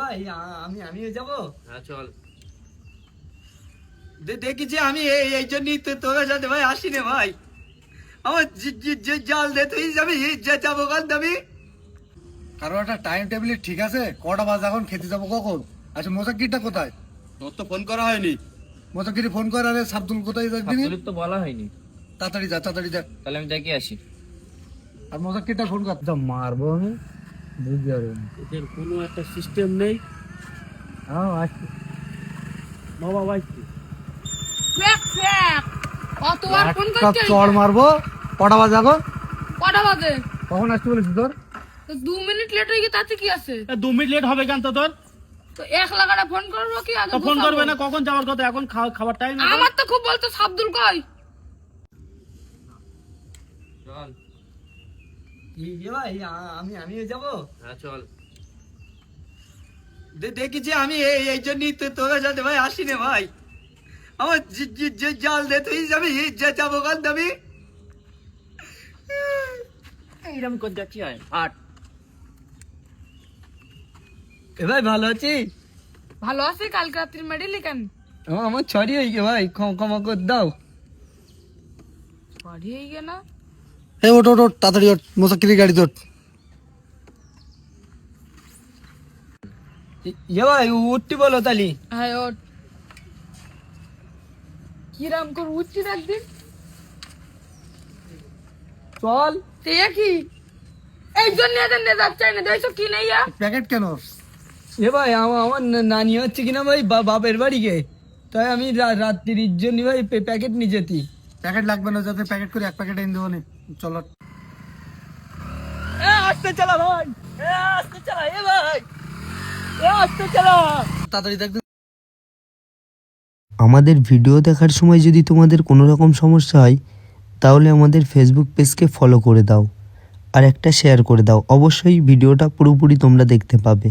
ভাই আমি যাব। হ্যাঁ চল। দেখেছি আমি এই জন্যই তো তোর সাথে ভাই আসি না ভাই। আমার জাল দে তুই যাবি যাবো কাল যাবি। কারো একটা টাইম টেবিল ঠিক আছে? কটা বাজে এখন খেতে যাবো কখন? আচ্ছা মোজাক্কিরটা কোথায়? তোর তো ফোন করা হয়নি। মোজাক্কির ফোন করে। আরে সাবদুল কোথায় যাবি? আব্দুলের তো বলা হয়নি। তাড়াতাড়ি যা তাড়াতাড়ি যা। তাহলে আমি দেখে আসি। আর মোজাক্কিরটা ফোন কর। মারবো আমি বুঝতে পারবো না। এদের কোনো একটা সিস্টেম নেই। হ্যাঁ আসছি বাবা বাইছি কতবার ফোন একটা করতে চড় মারবো। কটা বাজে এখন? কটা বাজে? কখন আসতে বলেছি তোর? তো 2 মিনিট লেট হয়ে গিয়ে তাতে কি আছে? 2 মিনিট লেট হবে কেন তো তোর? তো 1 লাগাটা ফোন করবো কি আগে? তো ফোন বসাবো? করবে না, কখন যাওয়ার কথা? এখন খাবার টাইম। আমার তো খুব বলতো আব্দুল কই? চল। ভাই আমি যাব। হ্যাঁ চল। দেখেছি আমি এই জন্যই তো তোর সাথে ভাই আসি না ভাই। আমার জাল দে তুই যাবি যাবো কাল যাবি। এইরকম করে যাচ্ছি আয় আট। ভাই ভালো আছি। ভালো আছি। কালকে রাত্রি মেডিলি কেন? আমার ছড়ি হয়ে গে ভাই, ক্ষমা করে দাও। বাড়ি হয়ে গে না? এই ওঠ ওঠ ওঠ, তাড়াতাড়ি ওঠ, মোজাক্কিরের গাড়ি তোর। ভাই উঠতি বলো তালি। হ্যাঁ ওঠ। কিরাম করে উঠছি একদিন? চল। তে কি এই জন্য এদের নেজার চাই না দেখছো কি নেই? প্যাকেট কেন? ভাই আমার নানি হচ্ছে কিনা ভাই বাপের বাড়ি গে, তাই আমি রাত্রির জন্য ভাই প্যাকেট নিয়ে যেতি। প্যাকেট লাগবে না, যাতে প্যাকেট করে এক প্যাকেট এনে দেবো নি। চলো আসতে চালা ভাই, আসতে চালা ভাই, আসতে চালা। তাড়াতাড়ি দেখ। আমাদের ভিডিও দেখার সময় যদি তোমাদের কোনো রকম সমস্যা হয় তাহলে আমাদের ফেসবুক পেজকে ফলো করে দাও আর একটা শেয়ার করে দাও। অবশ্যই ভিডিওটা পুরোপুরি তোমরা দেখতে পাবে।